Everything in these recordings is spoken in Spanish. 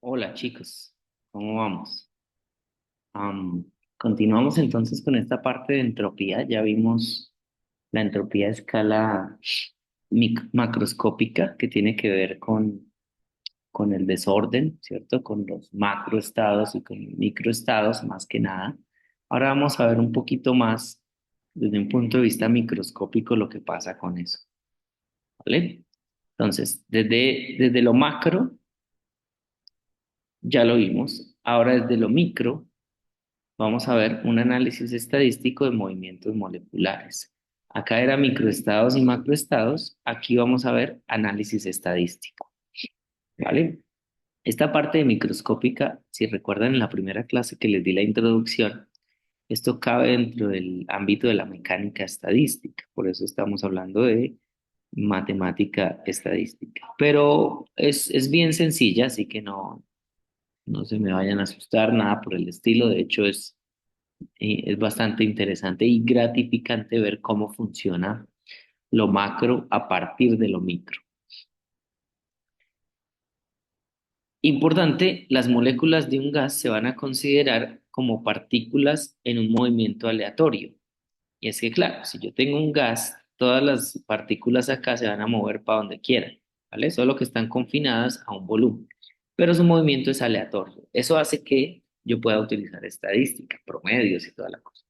Hola chicos, ¿cómo vamos? Am, Continuamos entonces con esta parte de entropía. Ya vimos la entropía a escala macroscópica que tiene que ver con el desorden, ¿cierto? Con los macroestados y con los microestados más que nada. Ahora vamos a ver un poquito más desde un punto de vista microscópico lo que pasa con eso, ¿vale? Entonces, desde lo macro ya lo vimos. Ahora desde lo micro vamos a ver un análisis estadístico de movimientos moleculares. Acá era microestados y macroestados, aquí vamos a ver análisis estadístico, ¿vale? Esta parte de microscópica, si recuerdan en la primera clase que les di la introducción, esto cabe dentro del ámbito de la mecánica estadística, por eso estamos hablando de matemática estadística. Pero es bien sencilla, así que no se me vayan a asustar, nada por el estilo, de hecho es bastante interesante y gratificante ver cómo funciona lo macro a partir de lo micro. Importante, las moléculas de un gas se van a considerar como partículas en un movimiento aleatorio. Y es que, claro, si yo tengo un gas, todas las partículas acá se van a mover para donde quieran, ¿vale? Solo que están confinadas a un volumen. Pero su movimiento es aleatorio. Eso hace que yo pueda utilizar estadística, promedios y toda la cosa.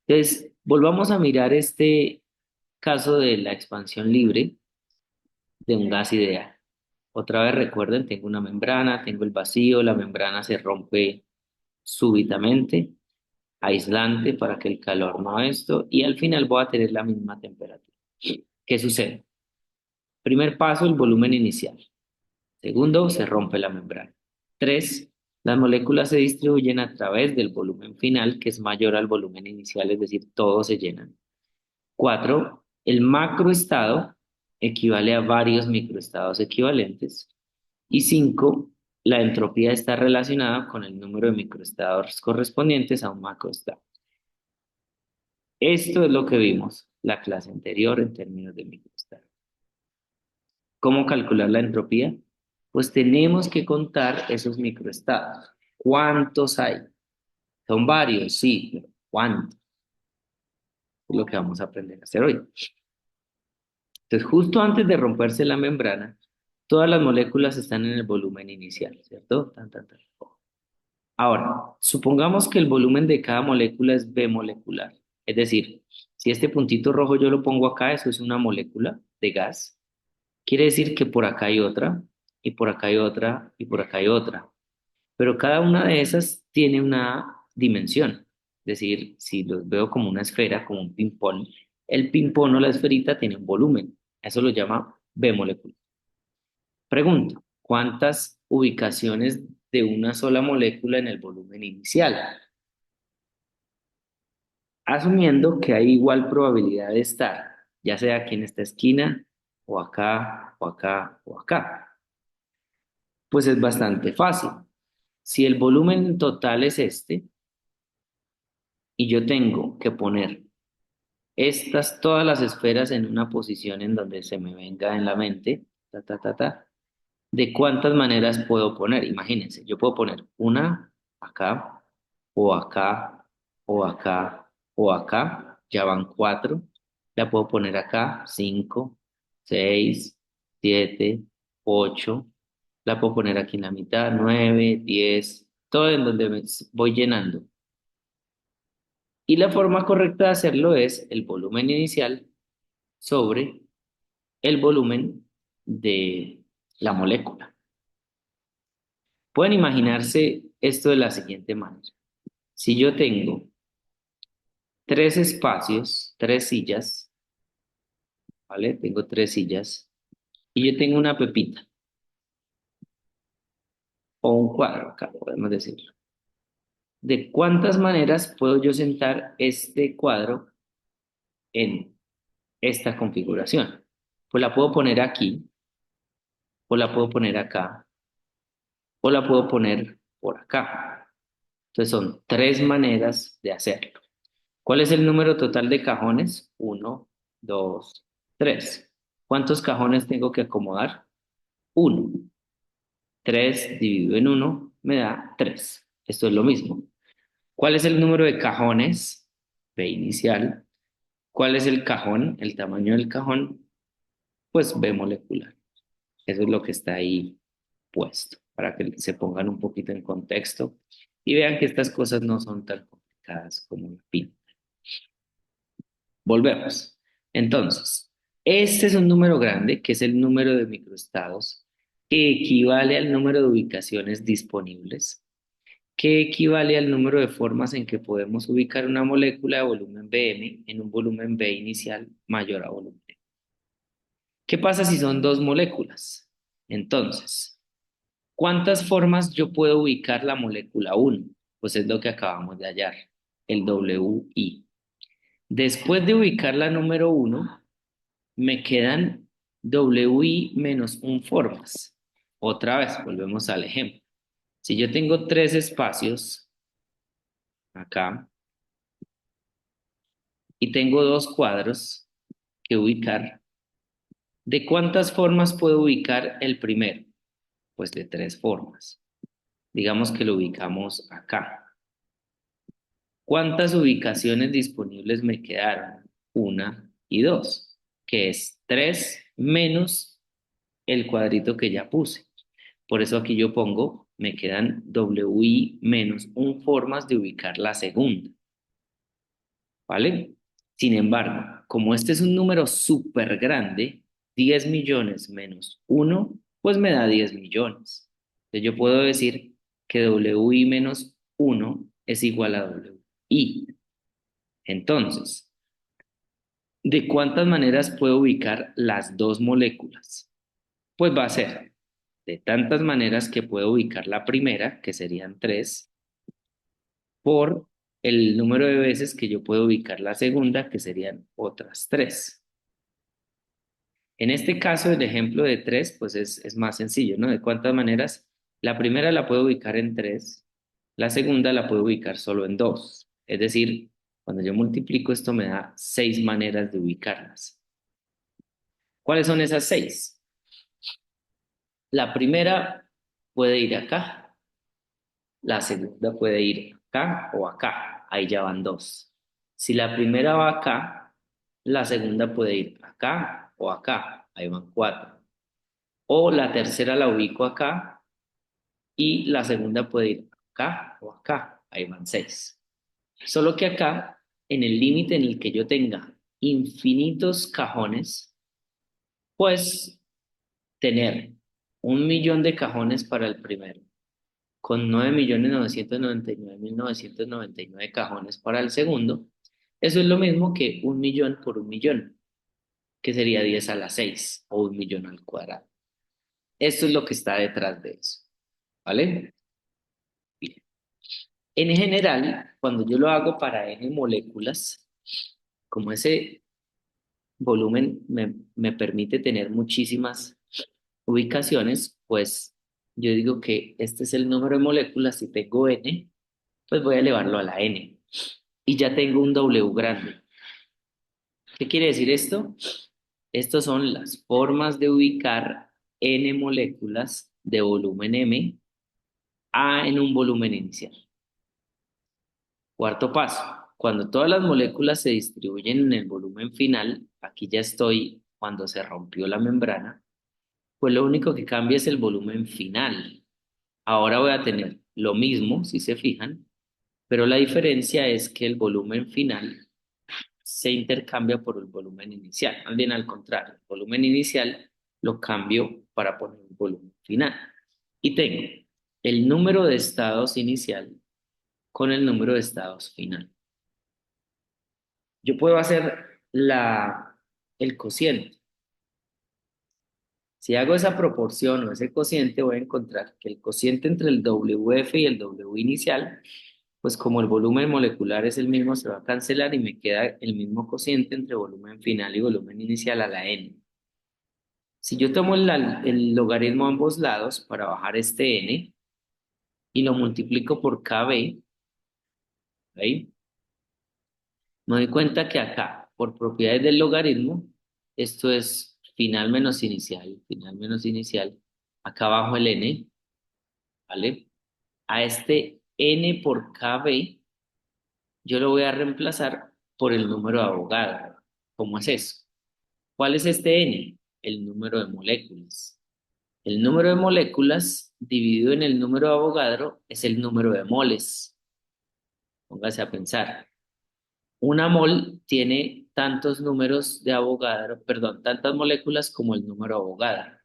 Entonces, volvamos a mirar este caso de la expansión libre de un gas ideal. Otra vez recuerden, tengo una membrana, tengo el vacío, la membrana se rompe súbitamente, aislante para que el calor no esto, y al final voy a tener la misma temperatura. ¿Qué sucede? Primer paso, el volumen inicial. Segundo, se rompe la membrana. Tres, las moléculas se distribuyen a través del volumen final, que es mayor al volumen inicial, es decir, todos se llenan. Cuatro, el macroestado equivale a varios microestados equivalentes. Y cinco, la entropía está relacionada con el número de microestados correspondientes a un macroestado. Esto es lo que vimos la clase anterior en términos de microestado. ¿Cómo calcular la entropía? Pues tenemos que contar esos microestados. ¿Cuántos hay? Son varios, sí, pero ¿cuántos? Es lo que vamos a aprender a hacer hoy. Entonces, justo antes de romperse la membrana, todas las moléculas están en el volumen inicial, ¿cierto? Tan, tan, tan. Ahora, supongamos que el volumen de cada molécula es B molecular. Es decir, si este puntito rojo yo lo pongo acá, eso es una molécula de gas. Quiere decir que por acá hay otra, y por acá hay otra, y por acá hay otra. Pero cada una de esas tiene una dimensión. Es decir, si los veo como una esfera, como un ping-pong, el ping-pong o la esferita tiene un volumen. Eso lo llama B molecular. Pregunto, ¿cuántas ubicaciones de una sola molécula en el volumen inicial? Asumiendo que hay igual probabilidad de estar, ya sea aquí en esta esquina, o acá, o acá, o acá. Pues es bastante fácil. Si el volumen total es este, y yo tengo que poner todas las esferas en una posición en donde se me venga en la mente, ta, ta, ta, ta, ¿de cuántas maneras puedo poner? Imagínense, yo puedo poner una acá, o acá, o acá, o acá, ya van cuatro. La puedo poner acá, cinco, seis, siete, ocho. La puedo poner aquí en la mitad, nueve, diez, todo en donde me voy llenando. Y la forma correcta de hacerlo es el volumen inicial sobre el volumen de la molécula. Pueden imaginarse esto de la siguiente manera. Si yo tengo tres espacios, tres sillas, ¿vale? Tengo tres sillas y yo tengo una pepita o un cuadro, acá podemos decirlo. ¿De cuántas maneras puedo yo sentar este cuadro en esta configuración? Pues la puedo poner aquí, o la puedo poner acá, o la puedo poner por acá. Entonces son tres maneras de hacerlo. ¿Cuál es el número total de cajones? Uno, dos, tres. ¿Cuántos cajones tengo que acomodar? Uno. 3 dividido en uno me da 3. Esto es lo mismo. ¿Cuál es el número de cajones? B inicial. ¿Cuál es el cajón? El tamaño del cajón, pues B molecular. Eso es lo que está ahí puesto, para que se pongan un poquito en contexto y vean que estas cosas no son tan complicadas como la pinta. Volvemos. Entonces, este es un número grande, que es el número de microestados, que equivale al número de ubicaciones disponibles, que equivale al número de formas en que podemos ubicar una molécula de volumen Bm en un volumen B inicial mayor a volumen M. ¿Qué pasa si son dos moléculas? Entonces, ¿cuántas formas yo puedo ubicar la molécula uno? Pues es lo que acabamos de hallar, el WI. Después de ubicar la número uno, me quedan WI menos un formas. Otra vez, volvemos al ejemplo. Si yo tengo tres espacios acá y tengo dos cuadros que ubicar, ¿de cuántas formas puedo ubicar el primero? Pues de tres formas. Digamos que lo ubicamos acá. ¿Cuántas ubicaciones disponibles me quedaron? Una y dos, que es tres menos el cuadrito que ya puse. Por eso aquí yo pongo, me quedan WI menos un formas de ubicar la segunda, ¿vale? Sin embargo, como este es un número súper grande, 10 millones menos uno, pues me da 10 millones. Entonces yo puedo decir que WI menos uno es igual a WI. Entonces, ¿de cuántas maneras puedo ubicar las dos moléculas? Pues va a ser de tantas maneras que puedo ubicar la primera, que serían tres, por el número de veces que yo puedo ubicar la segunda, que serían otras tres. En este caso, el ejemplo de tres, pues es más sencillo, ¿no? ¿De cuántas maneras? La primera la puedo ubicar en tres, la segunda la puedo ubicar solo en dos. Es decir, cuando yo multiplico esto me da 6 maneras de ubicarlas. ¿Cuáles son esas 6? La primera puede ir acá, la segunda puede ir acá o acá, ahí ya van dos. Si la primera va acá, la segunda puede ir acá o acá, ahí van cuatro. O la tercera la ubico acá y la segunda puede ir acá o acá, ahí van seis. Solo que acá, en el límite en el que yo tenga infinitos cajones, pues tener 1 millón de cajones para el primero, con 9.999.999 cajones para el segundo, eso es lo mismo que 1 millón por 1 millón, que sería 10 a la 6 o 1 millón al cuadrado. Esto es lo que está detrás de eso, ¿vale? Bien. En general, cuando yo lo hago para n moléculas, como ese volumen me permite tener muchísimas ubicaciones, pues yo digo que este es el número de moléculas. Si tengo n, pues voy a elevarlo a la n. Y ya tengo un W grande. ¿Qué quiere decir esto? Estas son las formas de ubicar n moléculas de volumen m a en un volumen inicial. Cuarto paso, cuando todas las moléculas se distribuyen en el volumen final, aquí ya estoy cuando se rompió la membrana, pues lo único que cambia es el volumen final. Ahora voy a tener lo mismo, si se fijan, pero la diferencia es que el volumen final se intercambia por el volumen inicial. Más bien al contrario, el volumen inicial lo cambio para poner el volumen final. Y tengo el número de estados inicial con el número de estados final. Yo puedo hacer el cociente. Si hago esa proporción o ese cociente, voy a encontrar que el cociente entre el WF y el W inicial, pues como el volumen molecular es el mismo, se va a cancelar y me queda el mismo cociente entre volumen final y volumen inicial a la n. Si yo tomo el logaritmo a ambos lados para bajar este n y lo multiplico por kb, ¿ahí? Me doy cuenta que acá, por propiedades del logaritmo, esto es final menos inicial, acá abajo el n, ¿vale? A este n por kb, yo lo voy a reemplazar por el número de Avogadro. ¿Cómo es eso? ¿Cuál es este n? El número de moléculas. El número de moléculas dividido en el número de Avogadro es el número de moles. Póngase a pensar. Una mol tiene tantos números de Avogadro, perdón, tantas moléculas como el número de Avogadro.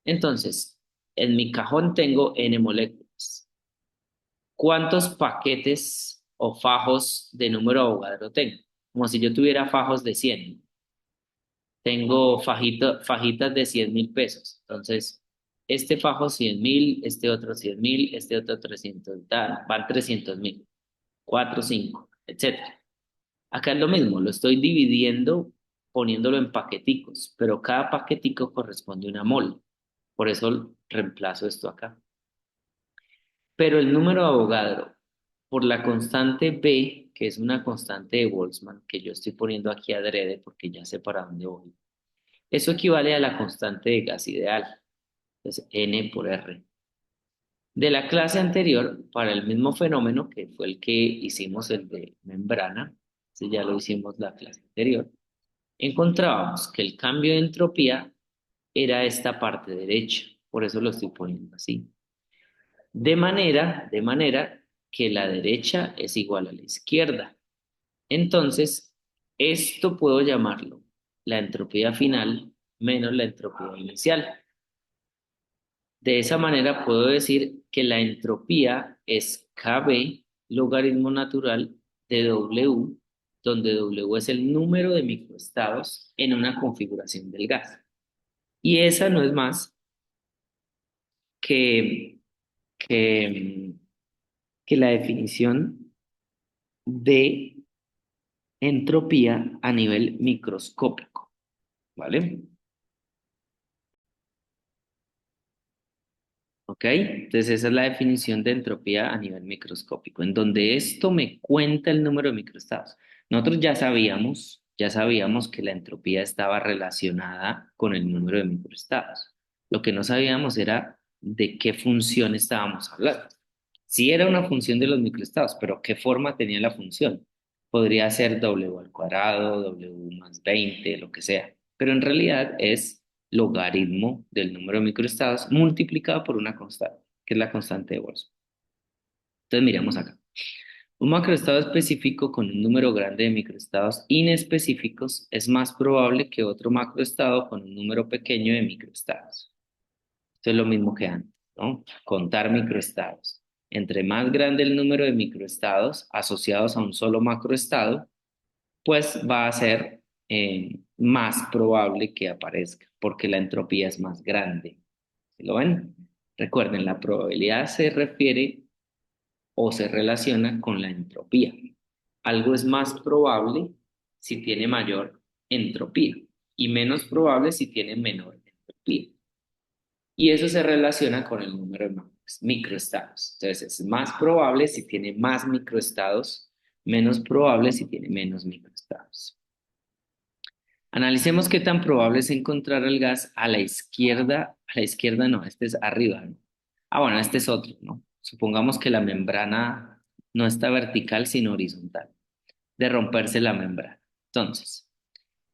Entonces, en mi cajón tengo n moléculas. ¿Cuántos paquetes o fajos de número de Avogadro tengo? Como si yo tuviera fajos de 100. Tengo fajitas de 100.000 pesos. Entonces, este fajo 100.000, este otro 100.000, este otro 300, van 300.000, 4, 5, etcétera. Acá es lo mismo, lo estoy dividiendo poniéndolo en paqueticos, pero cada paquetico corresponde a una mol. Por eso reemplazo esto acá. Pero el número de Avogadro por la constante B, que es una constante de Boltzmann, que yo estoy poniendo aquí adrede porque ya sé para dónde voy, eso equivale a la constante de gas ideal, entonces N por R. De la clase anterior, para el mismo fenómeno, que fue el que hicimos el de membrana, si ya lo hicimos la clase anterior, encontrábamos que el cambio de entropía era esta parte derecha, por eso lo estoy poniendo así. De manera que la derecha es igual a la izquierda. Entonces, esto puedo llamarlo la entropía final menos la entropía inicial. De esa manera puedo decir que la entropía es KB logaritmo natural de W, donde W es el número de microestados en una configuración del gas. Y esa no es más que, que, que la definición de entropía a nivel microscópico, ¿vale? ¿Ok? Entonces esa es la definición de entropía a nivel microscópico, en donde esto me cuenta el número de microestados. Nosotros ya sabíamos que la entropía estaba relacionada con el número de microestados. Lo que no sabíamos era de qué función estábamos hablando. Sí era una función de los microestados, pero ¿qué forma tenía la función? Podría ser W al cuadrado, W más 20, lo que sea, pero en realidad es logaritmo del número de microestados multiplicado por una constante, que es la constante de Boltzmann. Entonces miremos acá. Un macroestado específico con un número grande de microestados inespecíficos es más probable que otro macroestado con un número pequeño de microestados. Esto es lo mismo que antes, ¿no? Contar microestados. Entre más grande el número de microestados asociados a un solo macroestado, pues va a ser más probable que aparezca, porque la entropía es más grande. ¿Sí lo ven? Recuerden, la probabilidad se refiere o se relaciona con la entropía. Algo es más probable si tiene mayor entropía y menos probable si tiene menor entropía. Y eso se relaciona con el número de microestados. Entonces, es más probable si tiene más microestados, menos probable si tiene menos microestados. Analicemos qué tan probable es encontrar el gas a la izquierda no, este es arriba, ¿no? Ah, bueno, este es otro, ¿no? Supongamos que la membrana no está vertical, sino horizontal, de romperse la membrana. Entonces,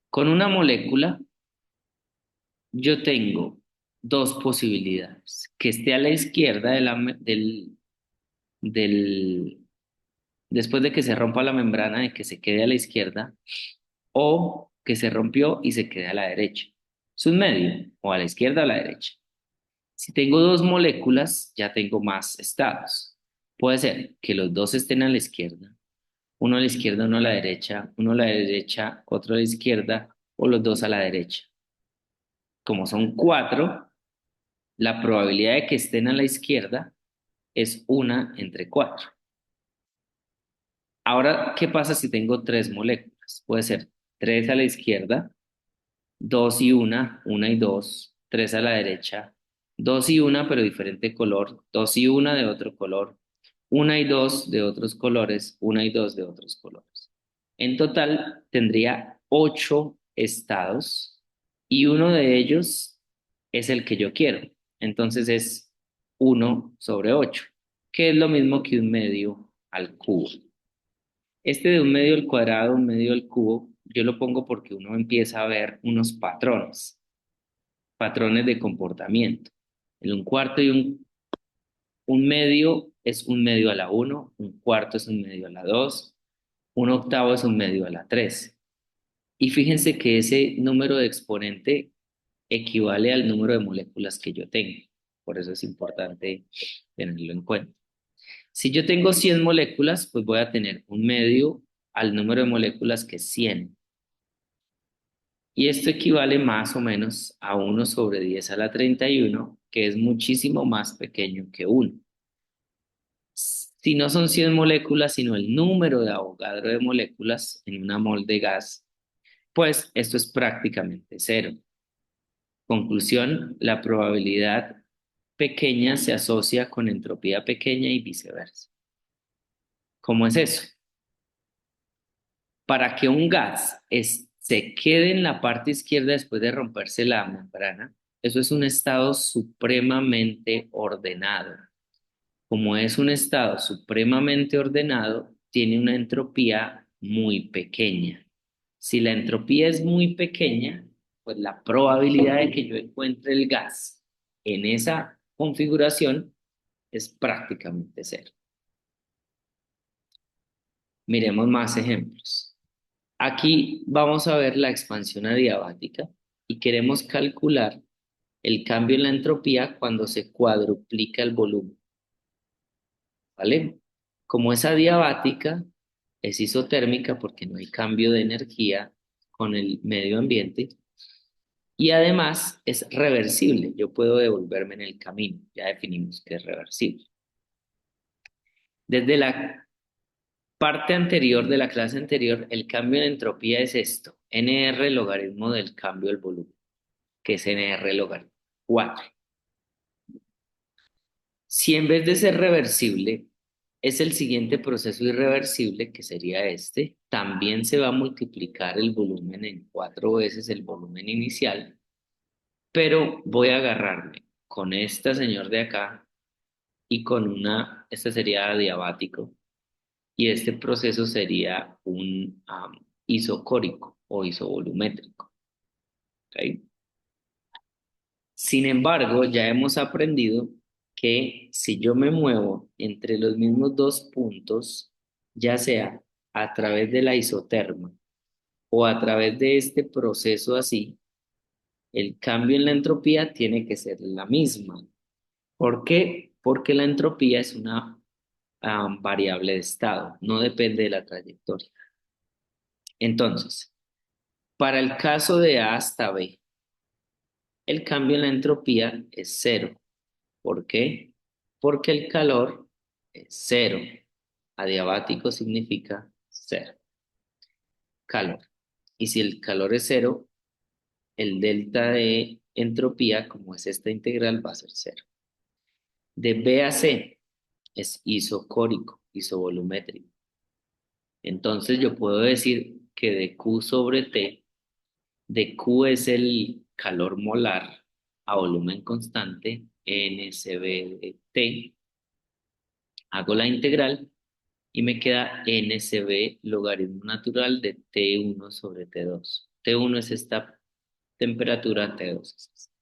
con una molécula, yo tengo dos posibilidades, que esté a la izquierda del, después de que se rompa la membrana, de que se quede a la izquierda, o que se rompió y se quede a la derecha. Es un medio, o a la izquierda o a la derecha. Si tengo dos moléculas, ya tengo más estados. Puede ser que los dos estén a la izquierda, uno a la izquierda, uno a la derecha, uno a la derecha, otro a la izquierda, o los dos a la derecha. Como son cuatro, la probabilidad de que estén a la izquierda es una entre cuatro. Ahora, ¿qué pasa si tengo tres moléculas? Puede ser tres a la izquierda, dos y una y dos, tres a la derecha, dos y una pero diferente color, dos y una de otro color, una y dos de otros colores, una y dos de otros colores. En total tendría 8 estados y uno de ellos es el que yo quiero. Entonces es 1/8, que es lo mismo que 1 medio al cubo. Este de 1 medio al cuadrado, 1 medio al cubo, yo lo pongo porque uno empieza a ver unos patrones de comportamiento. El 1/4 y un medio es 1 medio a la 1, 1/4 es 1 medio a la 2, 1/8 es 1 medio a la 3. Y fíjense que ese número de exponente equivale al número de moléculas que yo tengo. Por eso es importante tenerlo en cuenta. Si yo tengo 100 moléculas, pues voy a tener 1 medio al número de moléculas que es 100. Y esto equivale más o menos a 1/10 a la 31, que es muchísimo más pequeño que 1. Si no son 100 moléculas, sino el número de Avogadro de moléculas en una mol de gas, pues esto es prácticamente cero. Conclusión, la probabilidad pequeña se asocia con entropía pequeña y viceversa. ¿Cómo es eso? Para que un gas se quede en la parte izquierda después de romperse la membrana, eso es un estado supremamente ordenado. Como es un estado supremamente ordenado, tiene una entropía muy pequeña. Si la entropía es muy pequeña, pues la probabilidad de que yo encuentre el gas en esa configuración es prácticamente cero. Miremos más ejemplos. Aquí vamos a ver la expansión adiabática y queremos calcular el cambio en la entropía cuando se cuadruplica el volumen, ¿vale? Como es adiabática, es isotérmica porque no hay cambio de energía con el medio ambiente y además es reversible. Yo puedo devolverme en el camino, ya definimos que es reversible. Desde la parte anterior de la clase anterior, el cambio en entropía es esto, NR logaritmo del cambio del volumen, que es NR logaritmo 4. Si en vez de ser reversible es el siguiente proceso irreversible, que sería este, también se va a multiplicar el volumen en 4 veces el volumen inicial, pero voy a agarrarme con esta señor de acá y con este sería adiabático, y este proceso sería un isocórico o isovolumétrico. ¿Ok? Sin embargo, ya hemos aprendido que si yo me muevo entre los mismos dos puntos, ya sea a través de la isoterma o a través de este proceso así, el cambio en la entropía tiene que ser la misma. ¿Por qué? Porque la entropía es una variable de estado, no depende de la trayectoria. Entonces, para el caso de A hasta B, el cambio en la entropía es cero. ¿Por qué? Porque el calor es cero. Adiabático significa cero. Calor. Y si el calor es cero, el delta de entropía, como es esta integral, va a ser cero. De B a C es isocórico, isovolumétrico. Entonces yo puedo decir que de Q sobre T, de Q es el calor molar a volumen constante, NCB de T, hago la integral y me queda NCB logaritmo natural de T1 sobre T2. T1 es esta temperatura, T2 es esta.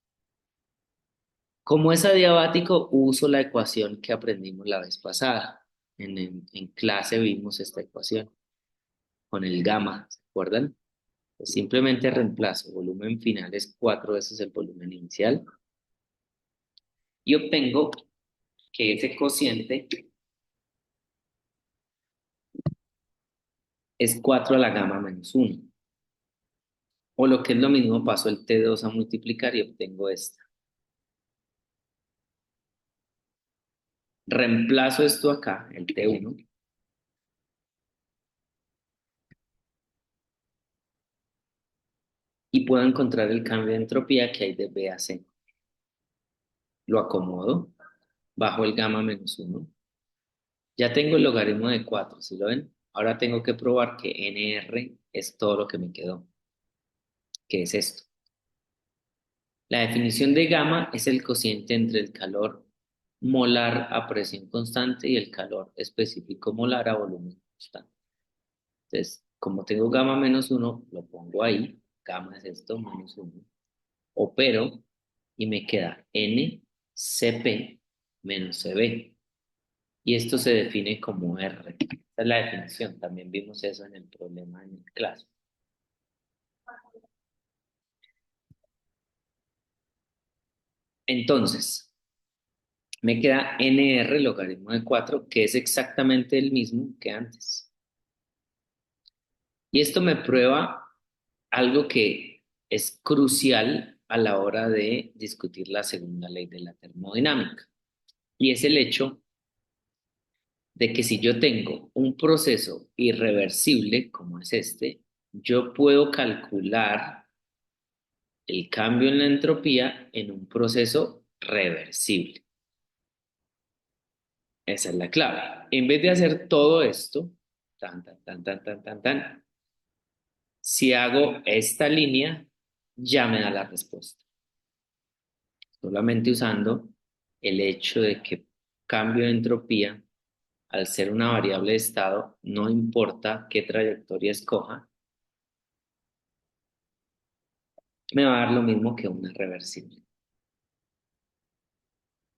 Como es adiabático, uso la ecuación que aprendimos la vez pasada. En clase vimos esta ecuación con el gamma, ¿se acuerdan? Pues simplemente reemplazo volumen final es 4 veces el volumen inicial y obtengo que ese cociente es 4 a la gamma menos 1. O lo que es lo mismo, paso el T2 a multiplicar y obtengo esta. Reemplazo esto acá, el T1, y puedo encontrar el cambio de entropía que hay de B a C. Lo acomodo, bajo el gamma menos 1. Ya tengo el logaritmo de 4, ¿sí lo ven? Ahora tengo que probar que NR es todo lo que me quedó, que es esto. La definición de gamma es el cociente entre el calor molar a presión constante y el calor específico molar a volumen constante. Entonces, como tengo gamma menos uno, lo pongo ahí, gamma es esto, menos uno, opero y me queda NCP menos CB. Y esto se define como R. Esa es la definición, también vimos eso en el problema en el clase. Entonces, me queda NR logaritmo de 4 que es exactamente el mismo que antes. Y esto me prueba algo que es crucial a la hora de discutir la segunda ley de la termodinámica. Y es el hecho de que si yo tengo un proceso irreversible, como es este, yo puedo calcular el cambio en la entropía en un proceso reversible. Esa es la clave. En vez de hacer todo esto, si hago esta línea, ya me da la respuesta. Solamente usando el hecho de que cambio de entropía, al ser una variable de estado, no importa qué trayectoria escoja, me va a dar lo mismo que una reversible.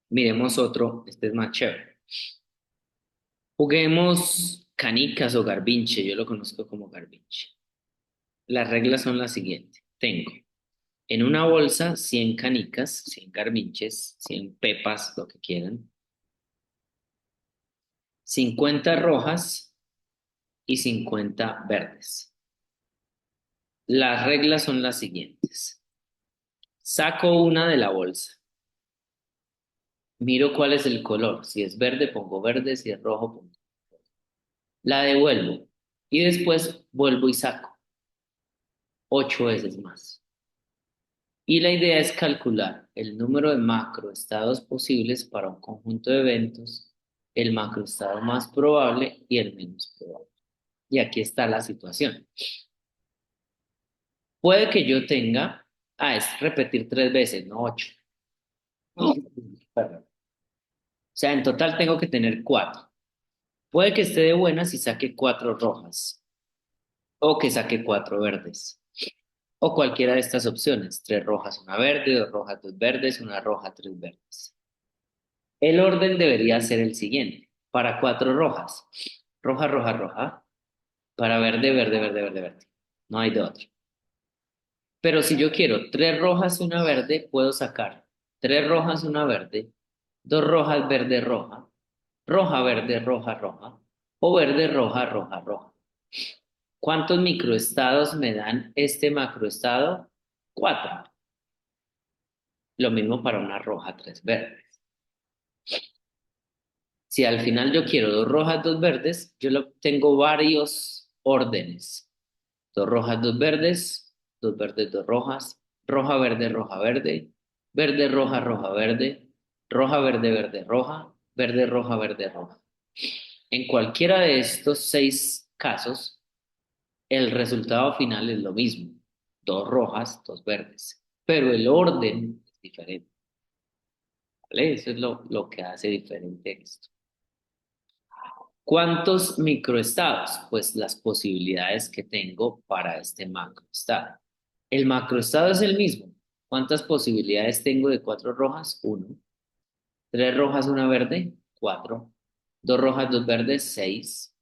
Miremos otro, este es más chévere. Juguemos canicas o garbinche, yo lo conozco como garbinche. Las reglas son las siguientes. Tengo en una bolsa 100 canicas, 100 garbinches, 100 pepas, lo que quieran, 50 rojas y 50 verdes. Las reglas son las siguientes. Saco una de la bolsa, miro cuál es el color. Si es verde, pongo verde, si es rojo, pongo. La devuelvo y después vuelvo y saco 8 veces más. Y la idea es calcular el número de macroestados posibles para un conjunto de eventos, el macroestado más probable y el menos probable. Y aquí está la situación. Puede que yo tenga, es repetir 3 veces, no 8. Perdón. O sea, en total tengo que tener 4. Puede que esté de buenas y saque 4 rojas, o que saque 4 verdes, o cualquiera de estas opciones, 3 rojas, una verde, 2 rojas, 2 verdes, una roja, 3 verdes. El orden debería ser el siguiente. Para 4 rojas, roja, roja, roja. Para verde, verde, verde, verde, verde. No hay de otro. Pero si yo quiero 3 rojas y una verde, puedo sacar 3 rojas, una verde, 2 rojas, verde, roja, roja, verde, roja, roja, o verde, roja, roja, roja. ¿Cuántos microestados me dan este macroestado? 4. Lo mismo para una roja, 3 verdes. Si al final yo quiero 2 rojas, 2 verdes, tengo varios órdenes. 2 rojas, 2 verdes, 2 verdes, 2 rojas, roja, verde, roja, verde, verde, roja, roja, verde, roja, verde, verde, roja, verde, roja, verde, roja. En cualquiera de estos 6 casos, el resultado final es lo mismo. 2 rojas, 2 verdes. Pero el orden es diferente. ¿Vale? Eso es lo que hace diferente esto. ¿Cuántos microestados? Pues las posibilidades que tengo para este macroestado. El macroestado es el mismo. ¿Cuántas posibilidades tengo de 4 rojas? 1. 3 rojas, una verde, 4. 2 rojas, 2 verdes, 6.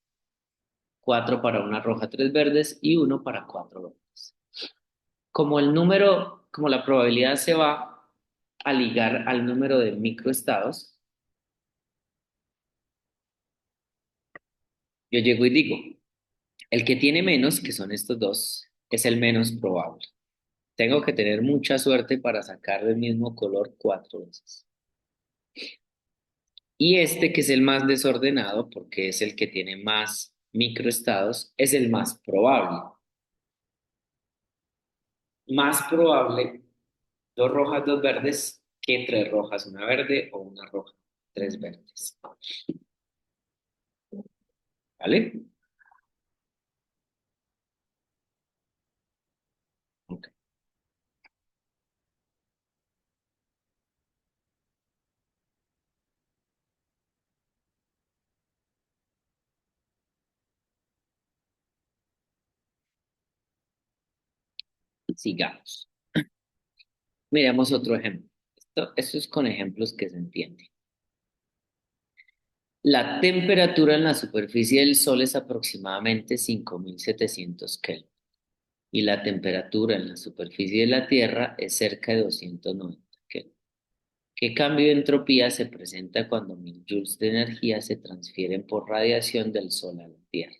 4 para una roja, 3 verdes y 1 para 4 verdes. Como la probabilidad se va a ligar al número de microestados, yo llego y digo, el que tiene menos, que son estos dos, es el menos probable. Tengo que tener mucha suerte para sacar del mismo color 4 veces. Y este, que es el más desordenado, porque es el que tiene más microestados, es el más probable. Más probable 2 rojas, 2 verdes, que 3 rojas, una verde o una roja, 3 verdes. ¿Vale? Ok. Sigamos. Miremos otro ejemplo. Esto es con ejemplos que se entienden. La temperatura en la superficie del Sol es aproximadamente 5.700 Kelvin y la temperatura en la superficie de la Tierra es cerca de 290 Kelvin. ¿Qué cambio de entropía se presenta cuando 1.000 joules de energía se transfieren por radiación del Sol a la Tierra?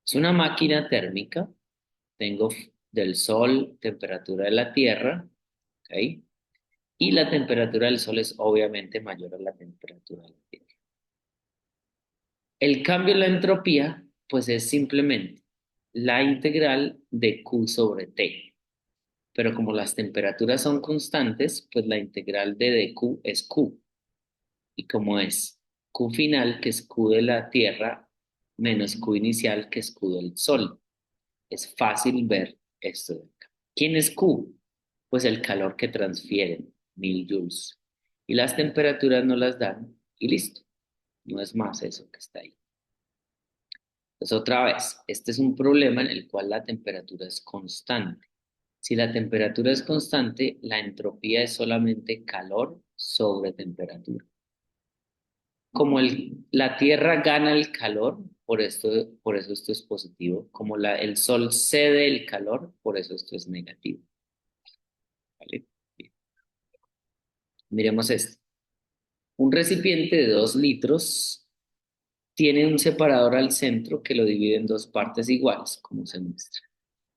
Es una máquina térmica. Tengo del Sol, temperatura de la Tierra, ¿ok? Y la temperatura del Sol es obviamente mayor a la temperatura de la Tierra. El cambio en la entropía, pues es simplemente la integral de Q sobre T. Pero como las temperaturas son constantes, pues la integral de dQ es Q. Y como es Q final, que es Q de la Tierra, menos Q inicial, que es Q del Sol. Es fácil ver esto de acá. ¿Quién es Q? Pues el calor que transfieren, 1.000 joules. Y las temperaturas no las dan y listo. No es más eso que está ahí. Entonces, otra vez, este es un problema en el cual la temperatura es constante. Si la temperatura es constante, la entropía es solamente calor sobre temperatura. Como la Tierra gana el calor, por eso esto es positivo. Como el Sol cede el calor, por eso esto es negativo. ¿Vale? Bien. Miremos esto. Un recipiente de 2 litros tiene un separador al centro que lo divide en dos partes iguales, como se muestra.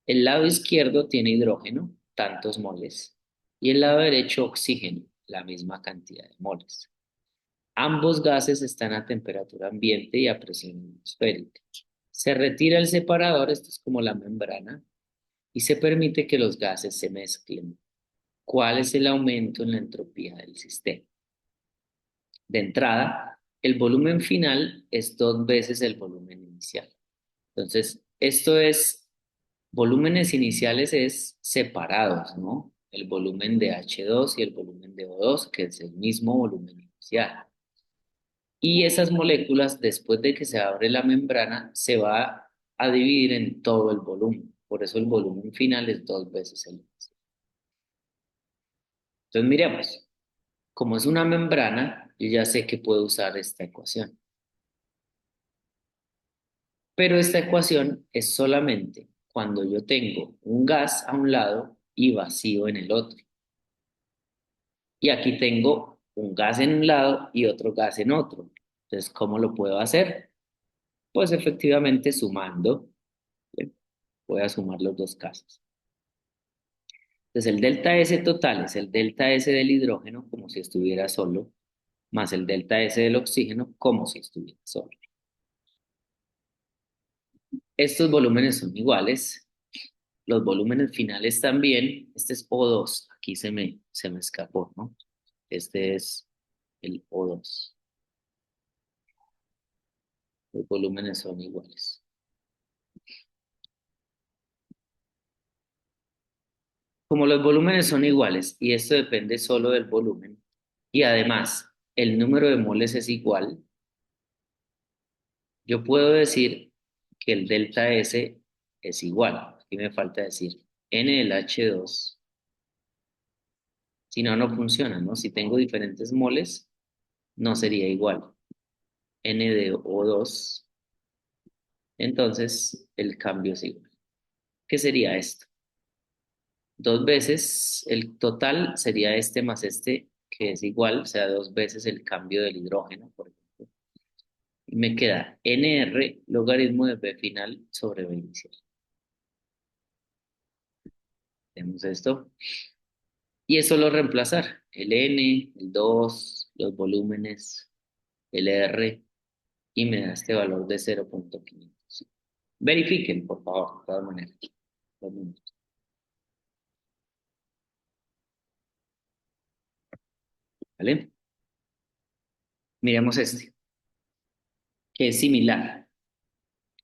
El lado izquierdo tiene hidrógeno, tantos moles, y el lado derecho oxígeno, la misma cantidad de moles. Ambos gases están a temperatura ambiente y a presión atmosférica. Se retira el separador, esto es como la membrana, y se permite que los gases se mezclen. ¿Cuál es el aumento en la entropía del sistema? De entrada, el volumen final es 2 veces el volumen inicial. Entonces, esto es, volúmenes iniciales es separados, ¿no? El volumen de H2 y el volumen de O2, que es el mismo volumen inicial. Y esas moléculas, después de que se abre la membrana, se va a dividir en todo el volumen. Por eso el volumen final es 2 veces el inicial. Entonces, miremos. Como es una membrana, yo ya sé que puedo usar esta ecuación. Pero esta ecuación es solamente cuando yo tengo un gas a un lado y vacío en el otro. Y aquí tengo un gas en un lado y otro gas en otro. Entonces, ¿cómo lo puedo hacer? Pues efectivamente sumando. ¿Sí? Voy a sumar los dos casos. Entonces, el delta S total es el delta S del hidrógeno como si estuviera solo, más el delta S del oxígeno como si estuviera solo. Estos volúmenes son iguales. Los volúmenes finales también. Este es O2. Aquí se me escapó, ¿no? Este es el O2. Los volúmenes son iguales. Como los volúmenes son iguales y esto depende solo del volumen y además el número de moles es igual, yo puedo decir que el delta S es igual. Aquí me falta decir N del H2. Si no, no funciona, ¿no? Si tengo diferentes moles, no sería igual. N de O2, entonces el cambio es igual. ¿Qué sería esto? 2 veces el total sería este más este, que es igual, o sea, 2 veces el cambio del hidrógeno, por ejemplo. Y me queda NR logaritmo de B final sobre B inicial. Tenemos esto. Y es solo reemplazar el N, el 2, los volúmenes, el R, y me da este valor de 0.500. Verifiquen, por favor, de todas maneras. 2 minutos. ¿Vale? Miremos este, que es similar.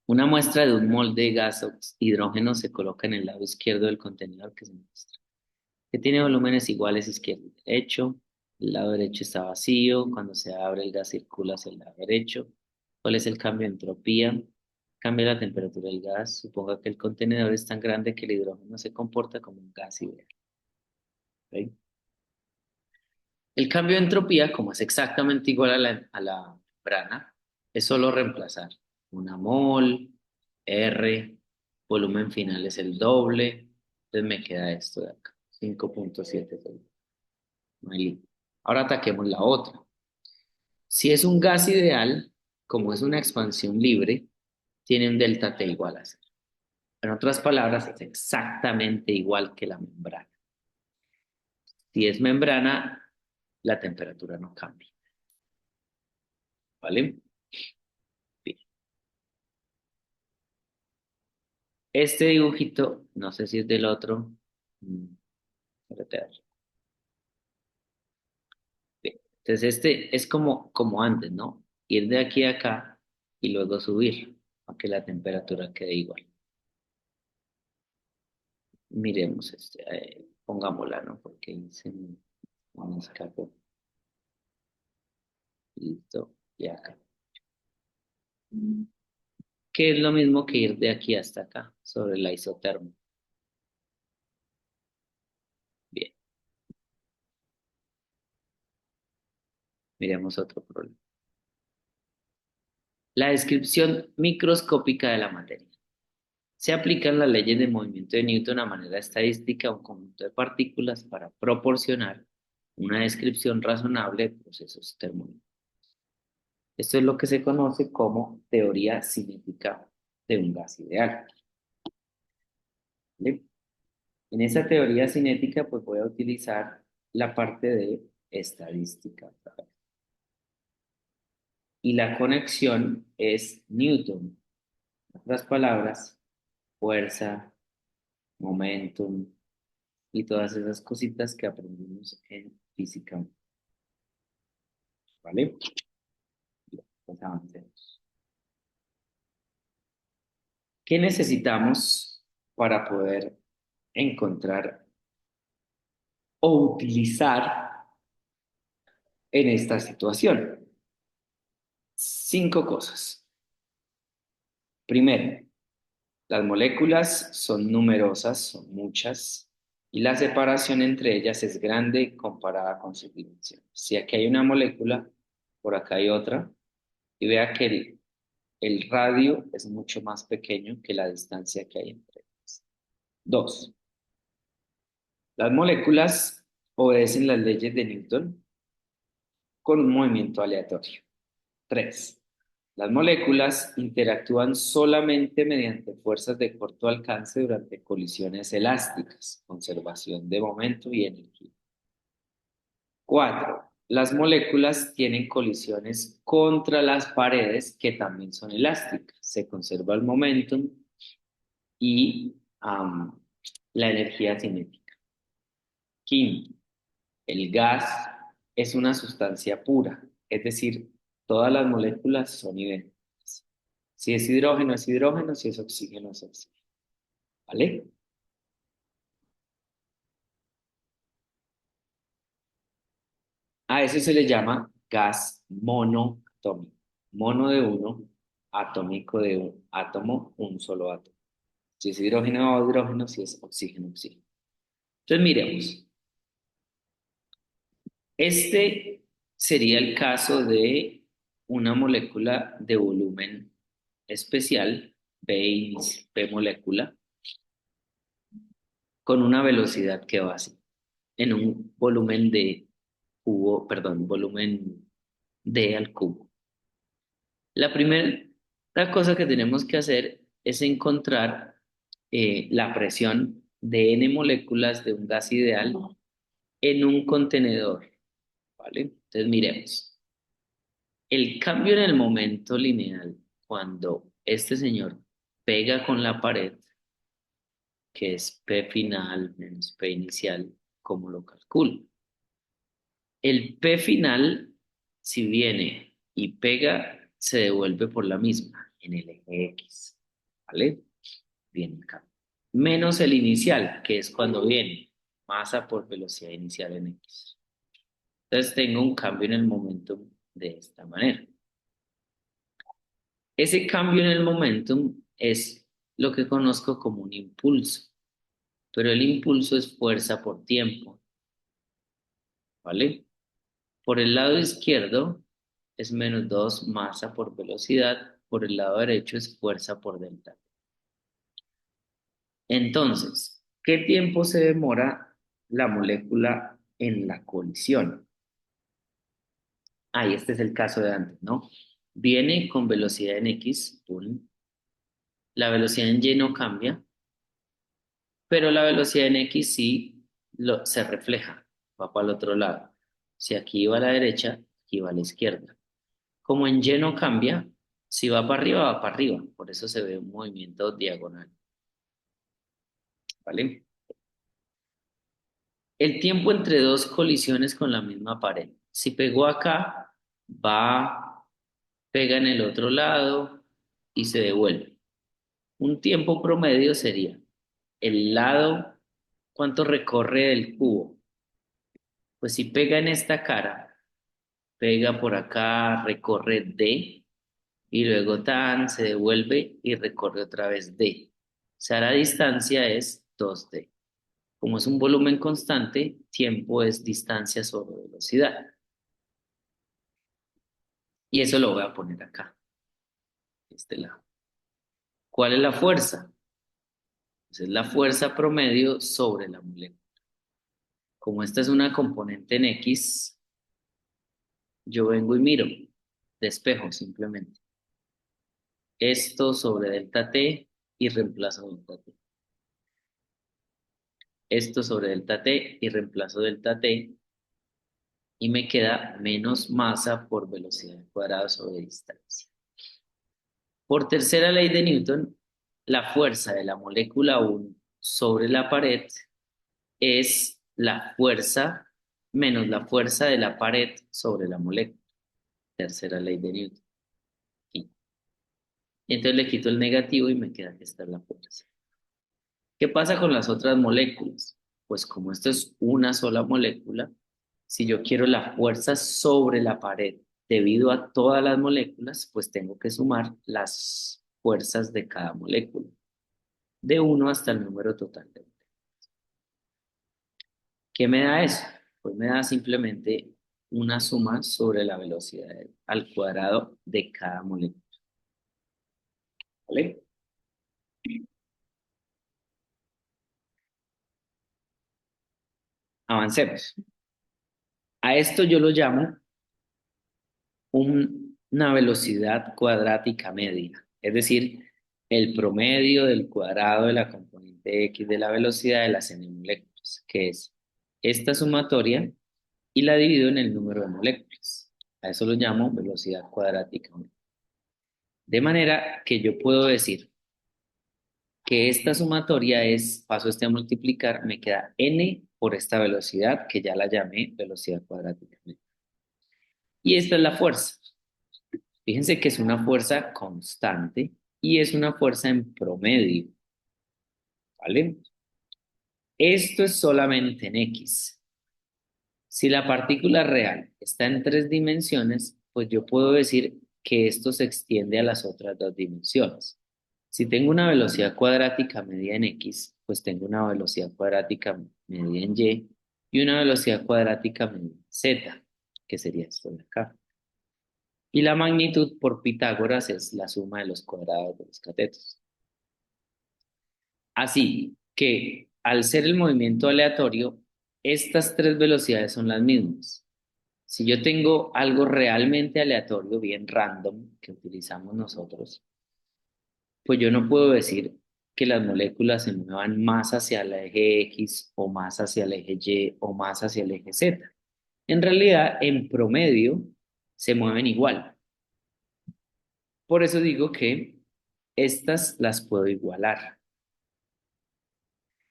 Una muestra de un molde de gas hidrógeno se coloca en el lado izquierdo del contenedor que se muestra, que tiene volúmenes iguales izquierdo y derecho. El lado derecho está vacío. Cuando se abre, el gas circula hacia el lado derecho. ¿Cuál es el cambio de entropía? cambia la temperatura del gas, suponga que el contenedor es tan grande que el hidrógeno se comporta como un gas ideal. ¿Ok? El cambio de entropía, como es exactamente igual a la membrana, es solo reemplazar una mol, R, volumen final es el doble, entonces me queda esto de acá, 5.7. No hay límite. Ahora ataquemos la otra. Si es un gas ideal, como es una expansión libre, tiene un delta T igual a cero. En otras palabras, es exactamente igual que la membrana. Si es membrana, la temperatura no cambia, ¿vale? Bien. Este dibujito, no sé si es del otro. mm, espérate a ver. Bien. Entonces este es como antes, ¿no? Ir de aquí a acá y luego subir, aunque la temperatura quede igual. Miremos este, pongámosla, ¿no? Porque ahí me escapó. Listo, y acá. Que es lo mismo que ir de aquí hasta acá, sobre la isotermo. Bien, miremos otro problema. La descripción microscópica de la materia. Se aplican las leyes de movimiento de Newton a manera estadística a un conjunto de partículas para proporcionar una descripción razonable de procesos termodinámicos. Esto es lo que se conoce como teoría cinética de un gas ideal. ¿Vale? En esa teoría cinética, pues voy a utilizar la parte de estadística. Y la conexión es Newton. En otras palabras, fuerza, momentum y todas esas cositas que aprendimos en física. ¿Vale? Pues avancemos. ¿Qué necesitamos para poder encontrar o utilizar en esta situación? 5 cosas. Primero, las moléculas son numerosas, son muchas, y la separación entre ellas es grande comparada con su dimensión. Si aquí hay una molécula, por acá hay otra, y vea que el radio es mucho más pequeño que la distancia que hay entre ellas. Dos, las moléculas obedecen las leyes de Newton con un movimiento aleatorio. Tres, las moléculas interactúan solamente mediante fuerzas de corto alcance durante colisiones elásticas, conservación de momento y energía. Cuatro, las moléculas tienen colisiones contra las paredes que también son elásticas. Se conserva el momentum y la energía cinética. Quinto, el gas es una sustancia pura, es decir, todas las moléculas son idénticas. Si es hidrógeno, es hidrógeno, si es oxígeno, es oxígeno. ¿Vale? A eso se le llama gas monoatómico. Mono de uno, atómico de un átomo, un solo átomo. Si es hidrógeno, hidrógeno, si es oxígeno, oxígeno. Entonces miremos. Este sería el caso de una molécula de volumen especial, P molécula, con una velocidad que va así, en un volumen de cubo, perdón, volumen D al cubo. La primera cosa que tenemos que hacer es encontrar la presión de n moléculas de un gas ideal en un contenedor, ¿vale? Entonces miremos. El cambio en el momento lineal, cuando este señor pega con la pared, que es P final menos P inicial, ¿cómo lo calculo? El P final, si viene y pega, se devuelve por la misma, en el eje X, ¿vale? Viene acá. Menos el inicial, que es cuando viene, masa por velocidad inicial en X. Entonces tengo un cambio en el momento de esta manera. Ese cambio en el momentum es lo que conozco como un impulso, pero el impulso es fuerza por tiempo, ¿vale? Por el lado izquierdo es menos 2 masa por velocidad, por el lado derecho es fuerza por delta. Entonces, ¿qué tiempo se demora la molécula en la colisión? Ahí este es el caso de antes, ¿no? Viene con velocidad en X, pum, la velocidad en Y no cambia, pero la velocidad en X sí se refleja, va para el otro lado. Si aquí va a la derecha, aquí va a la izquierda. Como en Y no cambia, si va para arriba, va para arriba. Por eso se ve un movimiento diagonal, ¿vale? El tiempo entre dos colisiones con la misma pared. Si pegó acá, va, pega en el otro lado y se devuelve. Un tiempo promedio sería el lado, ¿cuánto recorre el cubo? Pues si pega en esta cara, pega por acá, recorre D y luego tan se devuelve y recorre otra vez D. O sea, la distancia es 2D. Como es un volumen constante, tiempo es distancia sobre velocidad. Y eso lo voy a poner acá, de este lado. ¿Cuál es la fuerza? Pues es la fuerza promedio sobre la molécula. Como esta es una componente en X, yo vengo y miro, despejo simplemente. Esto sobre delta T y reemplazo delta T. Esto sobre delta T y reemplazo delta T y me queda menos masa por velocidad al cuadrado sobre distancia. Por tercera ley de Newton, la fuerza de la molécula 1 sobre la pared es la fuerza menos la fuerza de la pared sobre la molécula. Tercera ley de Newton. Aquí. Y entonces le quito el negativo y me queda que esta es la fuerza. ¿Qué pasa con las otras moléculas? Pues como esto es una sola molécula, si yo quiero la fuerza sobre la pared debido a todas las moléculas, pues tengo que sumar las fuerzas de cada molécula, de uno hasta el número total de moléculas. ¿Qué me da eso? Pues me da simplemente una suma sobre la velocidad al cuadrado de cada molécula. ¿Vale? Avancemos. A esto yo lo llamo una velocidad cuadrática media, es decir, el promedio del cuadrado de la componente X de la velocidad de las n moléculas, que es esta sumatoria y la divido en el número de moléculas. A eso lo llamo velocidad cuadrática media. De manera que yo puedo decir que esta sumatoria es, paso este a multiplicar, me queda n por esta velocidad, que ya la llamé velocidad cuadrática media. Y esta es la fuerza. Fíjense que es una fuerza constante y es una fuerza en promedio, ¿vale? Esto es solamente en X. Si la partícula real está en 3 dimensiones, pues yo puedo decir que esto se extiende a las otras 2 dimensiones. Si tengo una velocidad cuadrática media en X, pues tengo una velocidad cuadrática media en y una velocidad cuadrática media en Z, que sería esto de acá. Y la magnitud por Pitágoras es la suma de los cuadrados de los catetos. Así que al ser el movimiento aleatorio, estas 3 velocidades son las mismas. Si yo tengo algo realmente aleatorio, bien random, que utilizamos nosotros, pues yo no puedo decir que las moléculas se muevan más hacia el eje X o más hacia el eje Y o más hacia el eje Z. En realidad, en promedio, se mueven igual. Por eso digo que estas las puedo igualar.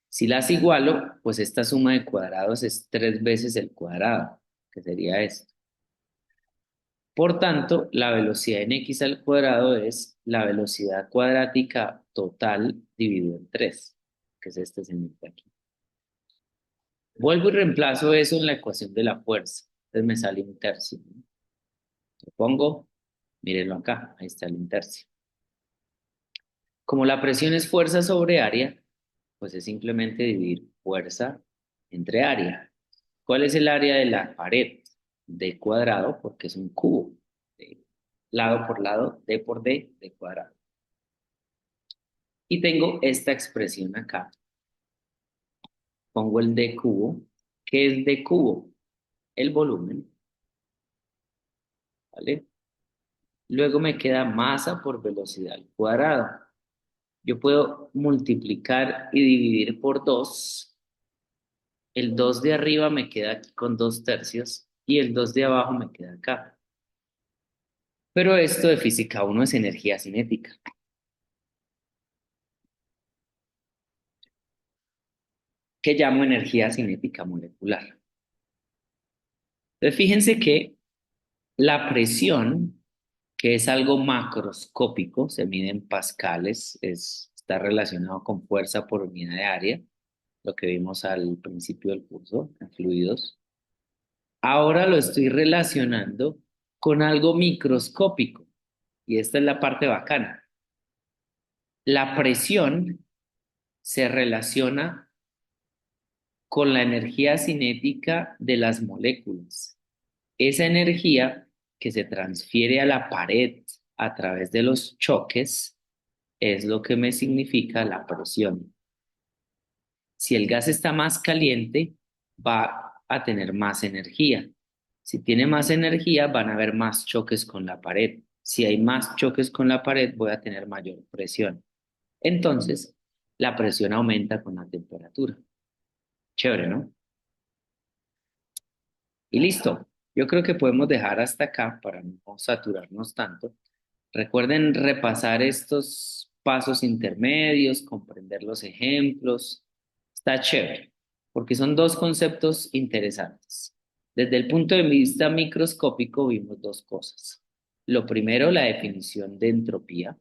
Si las igualo, pues esta suma de cuadrados es 3 veces el cuadrado, que sería esto. Por tanto, la velocidad en x al cuadrado es la velocidad cuadrática total dividido en 3, que es este señor de aquí. Vuelvo y reemplazo eso en la ecuación de la fuerza. Entonces me sale un tercio, ¿no? Lo pongo, mírenlo acá, ahí está el 1/3. Como la presión es fuerza sobre área, pues es simplemente dividir fuerza entre área. ¿Cuál es el área de la pared? D cuadrado, porque es un cubo. D, lado por lado, D por D cuadrado. Y tengo esta expresión acá. Pongo el D cubo. ¿Qué es D cubo? El volumen, ¿vale? Luego me queda masa por velocidad al cuadrado. Yo puedo multiplicar y dividir por 2. El 2 de arriba me queda aquí con 2 tercios y el 2 de abajo me queda acá. Pero esto de física uno es energía cinética, que llamo energía cinética molecular. Entonces fíjense que la presión, que es algo macroscópico, se mide en pascales, está relacionado con fuerza por unidad de área, lo que vimos al principio del curso, en fluidos. Ahora lo estoy relacionando con algo microscópico, y esta es la parte bacana. La presión se relaciona con la energía cinética de las moléculas. Esa energía que se transfiere a la pared a través de los choques es lo que me significa la presión. Si el gas está más caliente, va a tener más energía. Si tiene más energía, van a haber más choques con la pared. Si hay más choques con la pared, voy a tener mayor presión. Entonces, la presión aumenta con la temperatura. Chévere, ¿no? Y listo. Yo creo que podemos dejar hasta acá para no saturarnos tanto. Recuerden repasar estos pasos intermedios, comprender los ejemplos. Está chévere, porque son dos conceptos interesantes. Desde el punto de vista microscópico vimos dos cosas. Lo primero, la definición de entropía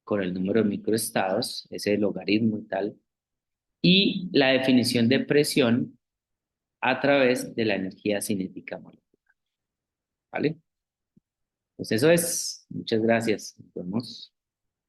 con el número de microestados, ese logaritmo y tal, y la definición de presión a través de la energía cinética molecular, ¿vale? Pues eso es. Muchas gracias. Nos vemos.